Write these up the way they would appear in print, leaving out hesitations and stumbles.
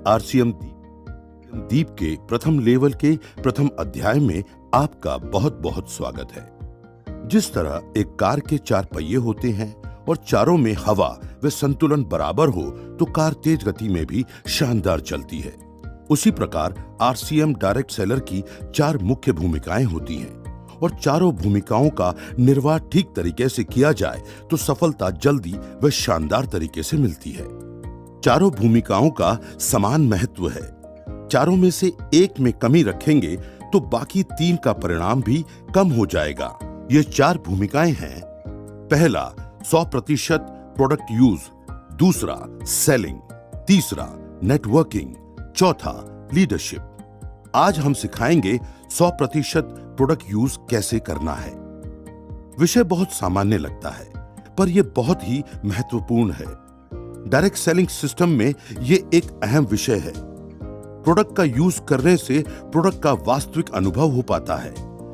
RCM दीप के प्रथम level के प्रथम अध्याय में आपका बहुत बहुत स्वागत है। जिस तरह एक कार के 4 पहिए होते हैं और चारों में हवा व संतुलन बराबर हो तो कार तेज गति में भी शानदार चलती है, उसी प्रकार आरसीएम डायरेक्ट सेलर की 4 मुख्य भूमिकाएं होती हैं और चारों भूमिकाओं का निर्वाह ठीक तरीके से किया जाए तो सफलता जल्दी व शानदार तरीके से मिलती है। चारों भूमिकाओं का समान महत्व है। चारों में से एक में कमी रखेंगे तो बाकी 3 का परिणाम भी कम हो जाएगा। ये 4 भूमिकाएं हैं। पहला 100% प्रोडक्ट यूज, दूसरा सेलिंग, तीसरा नेटवर्किंग, चौथा लीडरशिप। आज हम सिखाएंगे 100% प्रोडक्ट यूज कैसे करना है। विषय बहुत सामान्य लगता है पर यह बहुत ही महत्वपूर्ण है। डायरेक्ट सेलिंग सिस्टम में यह एक अहम विषय है। प्रोडक्ट का यूज करने से प्रोडक्ट का वास्तविक अनुभव हो पाता है,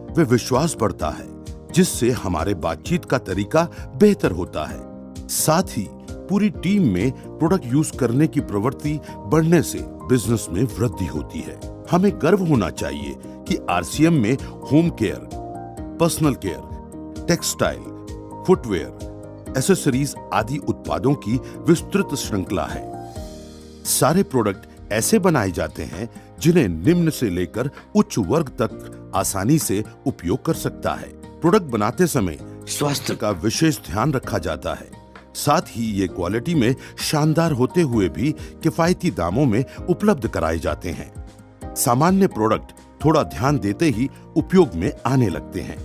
वे विश्वास बढ़ता है जिससे हमारे बातचीत का तरीका बेहतर होता है। साथ ही पूरी टीम में प्रोडक्ट यूज करने की प्रवृत्ति बढ़ने से बिजनेस में वृद्धि होती है। हमें गर्व होना चाहिए कि आरसीएम में home care, personal care, textile, footwear, accessories आदि उत्पादों की विस्तृत श्रृंखला है। सारे प्रोडक्ट ऐसे बनाए जाते हैं जिन्हें निम्न से लेकर उच्च वर्ग तक आसानी से उपयोग कर सकता है। प्रोडक्ट बनाते समय स्वास्थ्य का विशेष ध्यान रखा जाता है। साथ ही ये क्वालिटी में शानदार होते हुए भी किफायती दामों में उपलब्ध कराए जाते हैं। सामान्य प्रोडक्ट थोड़ा ध्यान देते ही उपयोग में आने लगते हैं,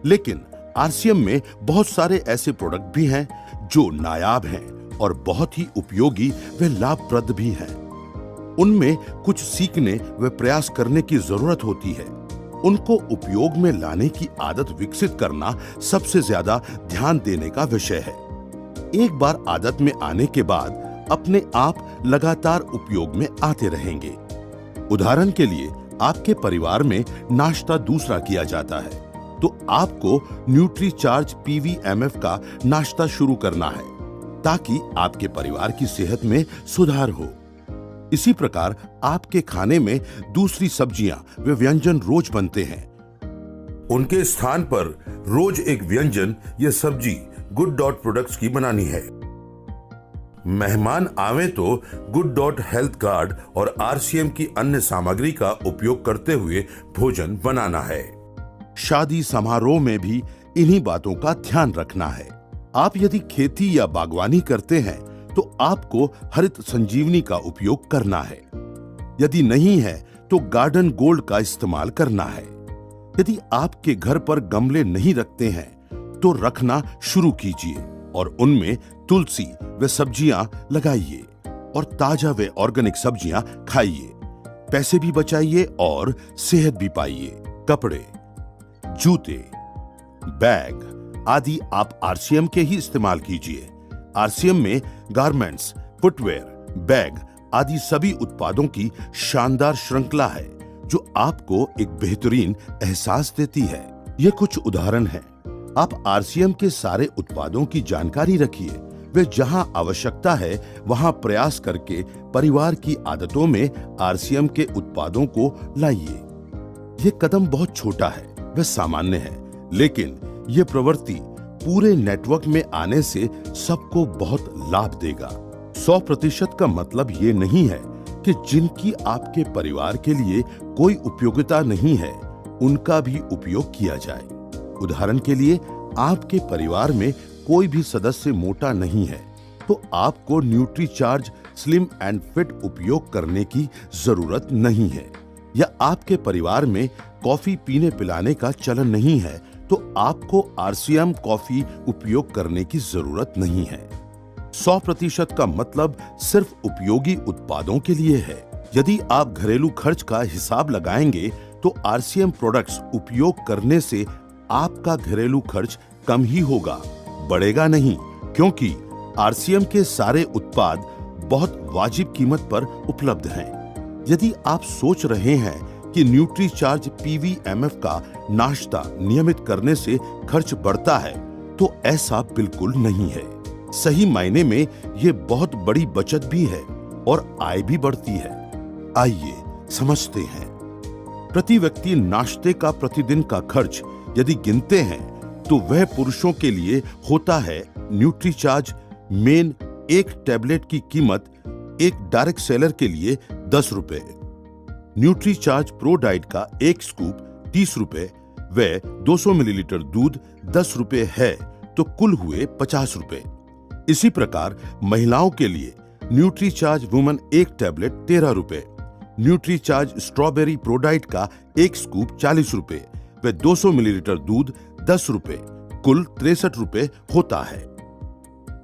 लेकिन आरसीएम में बहुत सारे ऐसे प्रोडक्ट भी हैं जो नायाब हैं और बहुत ही उपयोगी व लाभप्रद भी हैं। उनमें कुछ सीखने व प्रयास करने की जरूरत होती है। उनको उपयोग में लाने की आदत विकसित करना सबसे ज्यादा ध्यान देने का विषय है। एक बार आदत में आने के बाद अपने आप लगातार उपयोग में आते रहेंगे। उदाहरण के लिए आपके परिवार में नाश्ता दूसरा किया जाता है तो आपको न्यूट्रीचार्ज पीवीएमएफ का नाश्ता शुरू करना है ताकि आपके परिवार की सेहत में सुधार हो। इसी प्रकार आपके खाने में दूसरी सब्जियां व व्यंजन रोज बनते हैं। उनके स्थान पर रोज एक व्यंजन या सब्जी गुड डॉट प्रोडक्ट्स की बनानी है। मेहमान आवे तो गुड डॉट हेल्थ कार्ड और आरसीएम की अन्य सामग्री का उपयोग करते हुए भोजन बनाना है। शादी समारोह में भी इन्हीं बातों का ध्यान रखना है। आप यदि खेती या बागवानी करते हैं तो आपको हरित संजीवनी का उपयोग करना है। यदि नहीं है तो गार्डन गोल्ड का इस्तेमाल करना है। यदि आपके घर पर गमले नहीं रखते हैं तो रखना शुरू कीजिए और उनमें तुलसी व सब्जियां लगाइए और ताजा व ऑर्गेनिक सब्जियां खाइए। पैसे भी बचाइए और सेहत भी पाइए। कपड़े, जूते, बैग आदि आप आरसीएम के ही इस्तेमाल कीजिए। आरसीएम में गारमेंट्स, फुटवेयर, बैग आदि सभी उत्पादों की शानदार श्रृंखला है जो आपको एक बेहतरीन एहसास देती है। ये कुछ उदाहरण हैं। आप आरसीएम के सारे उत्पादों की जानकारी रखिए वे जहां आवश्यकता है वहां प्रयास करके परिवार की आदतों में आरसीएम के उत्पादों को लाइए। ये कदम बहुत छोटा है व सामान्य है, लेकिन ये प्रवृत्ति पूरे नेटवर्क में आने से सबको बहुत लाभ देगा। 100% का मतलब ये नहीं है कि जिनकी आपके परिवार के लिए कोई उपयोगिता नहीं है उनका भी उपयोग किया जाए। उदाहरण के लिए आपके परिवार में कोई भी सदस्य मोटा नहीं है तो आपको न्यूट्रीचार्ज स्लिम एंड फिट उपयोग करने की जरूरत नहीं है। या आपके परिवार में कॉफी पीने पिलाने का चलन नहीं है तो आपको आरसीएम कॉफी उपयोग करने की जरूरत नहीं है। 100% का मतलब सिर्फ उपयोगी उत्पादों के लिए है। यदि आप घरेलू खर्च का हिसाब लगाएंगे तो आरसीएम प्रोडक्ट्स उपयोग करने से आपका घरेलू खर्च कम ही होगा, बढ़ेगा नहीं, क्योंकि आरसीएम के सारे उत्पाद बहुत वाजिब कीमत पर उपलब्ध हैं। यदि आप सोच रहे हैं कि न्यूट्रीचार्ज पीवीएमएफ का नाश्ता नियमित करने से खर्च बढ़ता है तो ऐसा बिल्कुल नहीं है। सही मायने में ये बहुत बड़ी बचत भी है और आय भी बढ़ती है। आइए समझते हैं। प्रति व्यक्ति नाश्ते का प्रतिदिन का खर्च यदि गिनते हैं तो वह पुरुषों के लिए होता है न्यूट्रीचार्ज मेन एक टैबलेट की कीमत एक डायरेक्ट सेलर के लिए 10 रुपए, न्यूट्रीचार्ज प्रो डाइट का एक स्कूप 30 रुपए व 200 मिलीलीटर दूध 10 रुपए है तो कुल हुए 50 रुपए। इसी प्रकार महिलाओं के लिए न्यूट्रीचार्ज वुमन एक टैबलेट 13 रुपए, न्यूट्रीचार्ज स्ट्रॉबेरी प्रोडाइट का एक स्कूप 40 रुपए व 200 मिलीलीटर दूध 10 रुपए, कुल 63 रुपए होता है।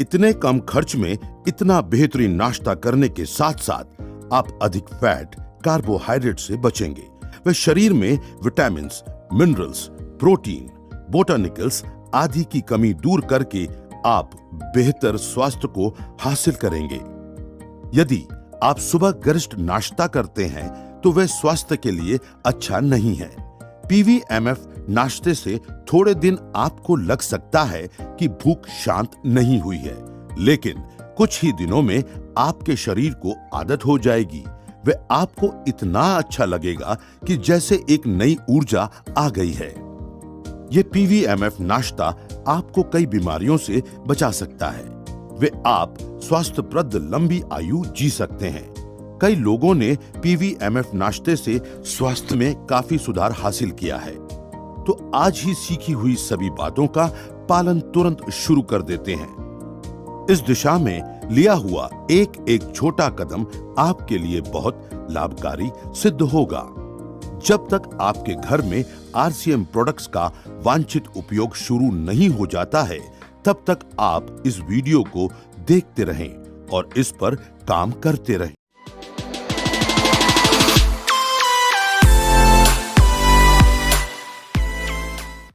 इतने कम खर्च में इतना बेहतरीन नाश्ता करने के साथ साथ आप अधिक फैट, कार्बोहाइड्रेट से बचेंगे व शरीर में विटामिन, मिनरल्स, प्रोटीन, बोटानिकल्स आदि की कमी दूर करके आप बेहतर स्वास्थ्य को हासिल करेंगे। यदि आप सुबह गरिष्ठ नाश्ता करते हैं तो वह स्वास्थ्य के लिए अच्छा नहीं है। पीवीएमएफ नाश्ते से थोड़े दिन आपको लग सकता है कि भूख शांत नहीं हुई है, लेकिन कुछ ही दिनों में आपके शरीर को आदत हो जाएगी व आपको इतना अच्छा लगेगा कि जैसे एक नई ऊर्जा आ गई है। ये पीवीएमएफ नाश्ता आपको कई बीमारियों से बचा सकता है वे आप स्वास्थ्यप्रद लंबी आयु जी सकते हैं। कई लोगों ने पीवीएमएफ नाश्ते से स्वास्थ्य में काफी सुधार हासिल किया है। तो आज ही सीखी हुई सभी बातों का पालन तुरंत शुरू कर देते हैं। इस दिशा में लिया हुआ एक एक छोटा कदम आपके लिए बहुत लाभकारी सिद्ध होगा। जब तक आपके घर में आरसीएम प्रोडक्ट्स का वांछित उपयोग शुरू नहीं हो जाता है, तब तक आप इस वीडियो को देखते रहें और इस पर काम करते रहें।